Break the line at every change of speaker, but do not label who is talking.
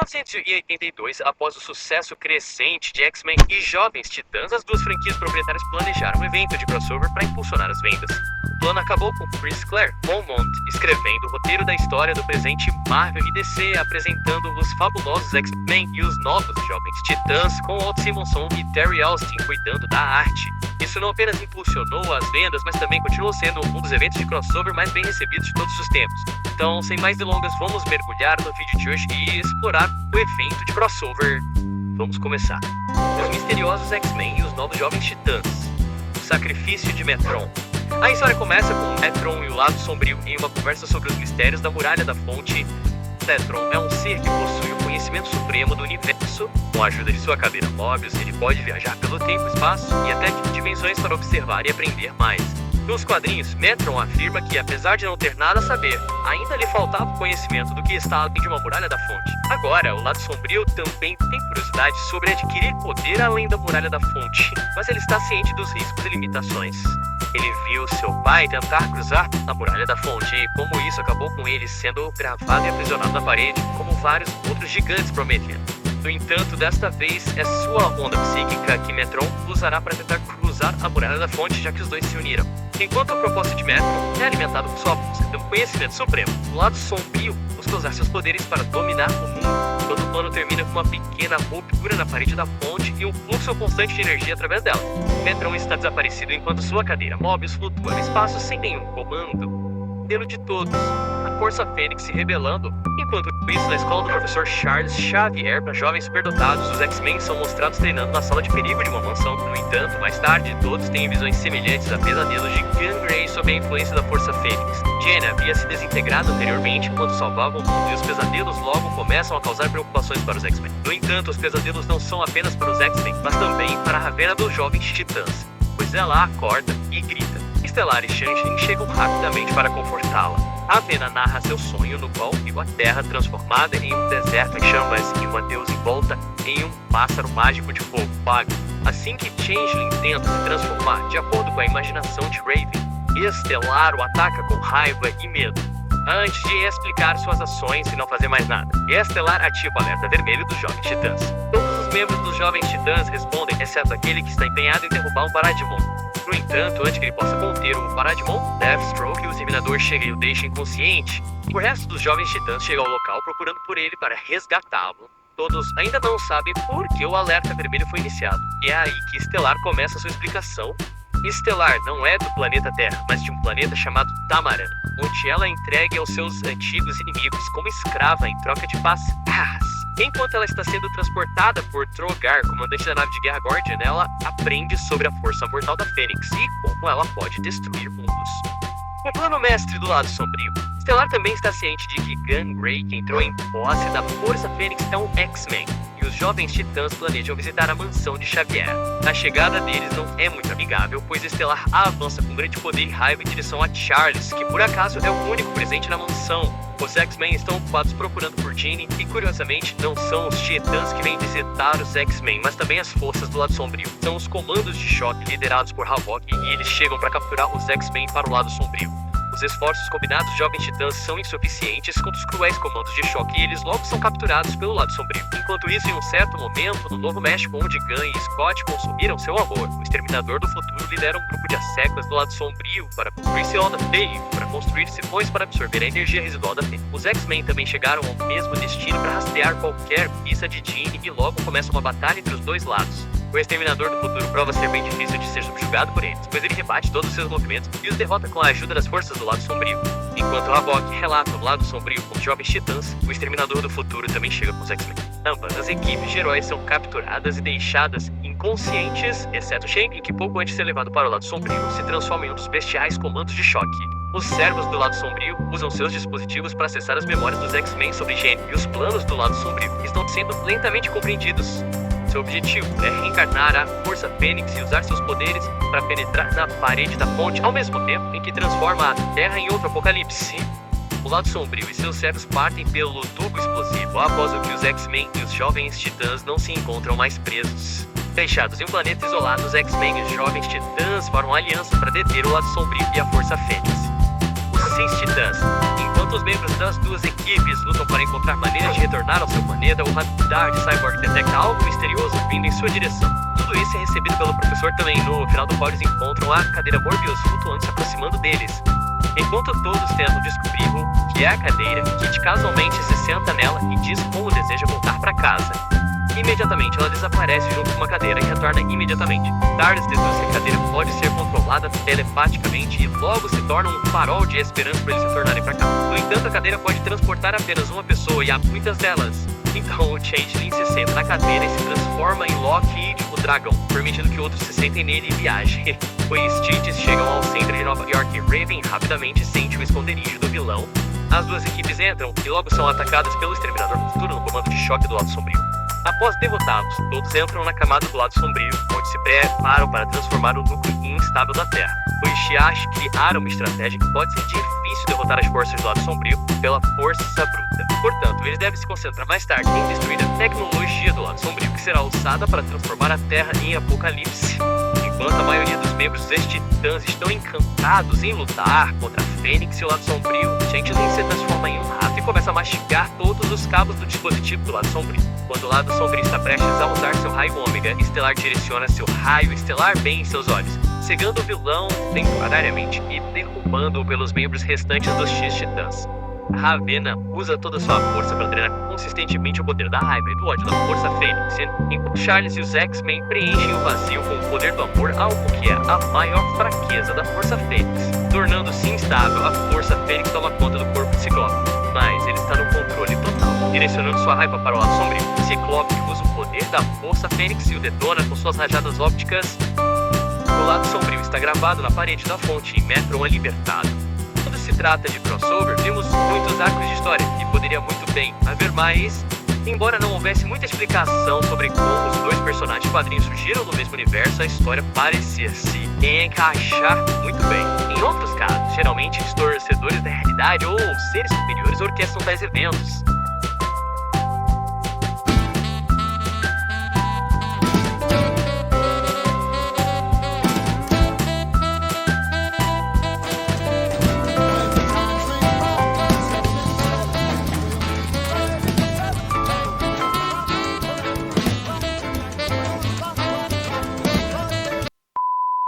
1982, após o sucesso crescente de X-Men e Jovens Titãs, as duas franquias proprietárias planejaram um evento de crossover para impulsionar as vendas. O plano acabou com Chris Claremont escrevendo o roteiro da história do presente Marvel e DC, apresentando os fabulosos X-Men e os novos Jovens Titãs, com Walt Simonson e Terry Austin cuidando da arte. Isso não apenas impulsionou as vendas, mas também continuou sendo um dos eventos de crossover mais bem recebidos de todos os tempos. Então, sem mais delongas, vamos mergulhar no vídeo de hoje e explorar o evento de crossover. Vamos começar. Os misteriosos X-Men e os novos Jovens Titãs. O sacrifício de Metron. A história começa com Metron e o Lado Sombrio em uma conversa sobre os mistérios da Muralha da Fonte. Metron é um ser que possui o conhecimento supremo do universo. Com a ajuda de sua cadeira Mobius, ele pode viajar pelo tempo, espaço e até dimensões para observar e aprender mais. Nos quadrinhos, Metron afirma que, apesar de não ter nada a saber, ainda lhe faltava o conhecimento do que está além de uma Muralha da Fonte. Agora, o Lado Sombrio também tem curiosidade sobre adquirir poder além da Muralha da Fonte, mas ele está ciente dos riscos e limitações. Ele viu seu pai tentar cruzar a Muralha da Fonte e como isso acabou com ele sendo gravado e aprisionado na parede, como vários outros gigantes prometiam. No entanto, desta vez é sua onda psíquica que Metron usará para tentar cruzar a Muralha da Fonte, já que os dois se uniram. Enquanto o propósito de Metron é alimentado por sua busca pelo conhecimento supremo, o Lado Sombrio busca usar seus poderes para dominar o mundo. Todo o plano termina com uma pequena ruptura na parede da fonte e um fluxo constante de energia através dela. Metron está desaparecido enquanto sua cadeira Mobius flutua no espaço sem nenhum comando. Pelo de todos, a Força Fênix se rebelando. Enquanto isso, na escola do professor Charles Xavier para jovens superdotados, os X-Men são mostrados treinando na sala de perigo de uma mansão. No entanto, mais tarde, todos têm visões semelhantes a pesadelos de Jean Grey sob a influência da Força Fênix. Jen havia se desintegrado anteriormente enquanto salvava o mundo, e os pesadelos logo começam a causar preocupações para os X-Men. No entanto, os pesadelos não são apenas para os X-Men, mas também para a Ravena dos Jovens Titãs, pois ela acorda e grita. Estelar e Shang-Chi chegam rapidamente para confortá-la. Ravena narra seu sonho, no qual viu a Terra transformada em um deserto em chamas e uma deusa envolta em um pássaro mágico de fogo pago. Assim que Changeling tenta se transformar, de acordo com a imaginação de Raven, Estelar o ataca com raiva e medo, antes de explicar suas ações e não fazer mais nada. Estelar ativa o alerta vermelho dos Jovens Titãs. Todos os membros dos Jovens Titãs respondem, exceto aquele que está empenhado em derrubar um Parademon. No entanto, antes que ele possa conter o Parademon, Deathstroke e o Exterminador chegam e o deixam inconsciente. O resto dos Jovens Titãs chega ao local procurando por ele para resgatá-lo. Todos ainda não sabem por que o alerta vermelho foi iniciado. E é aí que Estelar começa sua explicação. Estelar não é do planeta Terra, mas de um planeta chamado Tamaran, onde ela é entregue aos seus antigos inimigos como escrava em troca de paz. Enquanto ela está sendo transportada por Trogar, comandante da nave de guerra Guardian, ela aprende sobre a força mortal da Fênix e como ela pode destruir mundos. O plano mestre do Lado Sombrio. Estelar também está ciente de que Jean Grey, que entrou em posse da Força Fênix, é um X-Men, e os Jovens Titãs planejam visitar a mansão de Xavier. A chegada deles não é muito amigável, pois Estelar avança com grande poder e raiva em direção a Charles, que por acaso é o único presente na mansão. Os X-Men estão ocupados procurando por Jean e, curiosamente, não são os Titãs que vêm visitar os X-Men, mas também as forças do Lado Sombrio. São os comandos de choque liderados por Havok e eles chegam para capturar os X-Men para o Lado Sombrio. Os esforços combinados dos Jovens Titãs são insuficientes contra os cruéis comandos de choque e eles logo são capturados pelo Lado Sombrio. Enquanto isso, em um certo momento, no Novo México, onde Gunn e Scott consumiram seu amor, o Exterminador do Futuro lidera um grupo de asseclas do Lado Sombrio para construir-se Onda Wave, para construir sifões para absorver a energia residual da Fênix. Os X-Men também chegaram ao mesmo destino para rastrear qualquer pista de Jean e logo começa uma batalha entre os dois lados. O Exterminador do Futuro prova ser bem difícil de ser subjugado por eles, pois ele rebate todos os seus movimentos e os derrota com a ajuda das forças do Lado Sombrio. Enquanto Havok relata o Lado Sombrio com os Jovens Titãs, o Exterminador do Futuro também chega com os X-Men. Ambas as equipes de heróis são capturadas e deixadas inconscientes, exceto Shang, que pouco antes de ser levado para o Lado Sombrio, se transforma em um dos bestiais comandos de choque. Os servos do Lado Sombrio usam seus dispositivos para acessar as memórias dos X-Men sobre Jean, e os planos do Lado Sombrio estão sendo lentamente compreendidos. Seu objetivo é reencarnar a Força Fênix e usar seus poderes para penetrar na parede da fonte, ao mesmo tempo em que transforma a Terra em outro apocalipse. O Lado Sombrio e seus servos partem pelo tubo explosivo após o que os X-Men e os Jovens Titãs não se encontram mais presos. Fechados em um planeta isolado, os X-Men e os Jovens Titãs formam aliança para deter o Lado Sombrio e a Força Fênix. Os Seis Titãs. Enquanto Enquanto os membros das duas equipes lutam para encontrar maneiras de retornar ao seu planeta, o radar de Cyborg detecta algo misterioso vindo em sua direção. Tudo isso é recebido pelo professor também. No final do qual eles encontram a cadeira Morbius flutuando se aproximando deles. Enquanto todos tentam descobrir o que é a cadeira, Kit casualmente se senta nela e diz como deseja voltar para casa. Imediatamente ela desaparece junto com uma cadeira e retorna imediatamente. TARDIS deduz que a cadeira pode ser controlada telepaticamente e logo se torna um farol de esperança para eles retornarem para casa. No entanto, a cadeira pode transportar apenas uma pessoa e há muitas delas. Então o Changeling se senta na cadeira e se transforma em Loki, o dragão, permitindo que outros se sentem nele e viajem. Os Stitches chegam ao centro de Nova York e Raven rapidamente sente o esconderijo do vilão. As duas equipes entram e logo são atacadas pelo Exterminador Futuro no comando de choque do lado sombrio. Após derrotados, todos entram na camada do lado sombrio, onde se preparam para transformar o núcleo instável da Terra. Os Shi'Ash criaram uma estratégia que pode ser difícil derrotar as forças do lado sombrio pela força bruta. Portanto, eles devem se concentrar mais tarde em destruir a tecnologia do lado sombrio, que será usada para transformar a Terra em Apocalipse. Enquanto a maioria dos membros dos Titãs estão encantados em lutar contra a Fênix e o lado sombrio, Changeling se transforma em um rato e começa a mastigar todos os cabos do dispositivo do lado sombrio. Quando o lado sombrio está prestes a usar seu raio ômega, Estelar direciona seu raio estelar bem em seus olhos, cegando o vilão temporariamente e derrubando-o pelos membros restantes dos X-Titãs. Ravena usa toda sua força para treinar consistentemente o poder da raiva e do ódio da Força Fênix, enquanto Charles e os X-Men preenchem o vazio com o poder do amor, algo que é a maior fraqueza da Força Fênix. Tornando-se instável, a Força Fênix toma conta do corpo de Ciclope, mas ele está no controle total, direcionando sua raiva para o lado sombrio. Ciclope usa o poder da Força Fênix e o detona com suas rajadas ópticas. O lado sombrio está gravado na parede da fonte e Metron é libertado. Quando se trata de crossover, vimos muitos arcos de história e poderia muito bem haver mais, embora não houvesse muita explicação sobre como os dois personagens de quadrinhos surgiram no mesmo universo, a história parecia se encaixar muito bem. Em outros casos, geralmente distorcedores da realidade ou seres superiores orquestram tais eventos.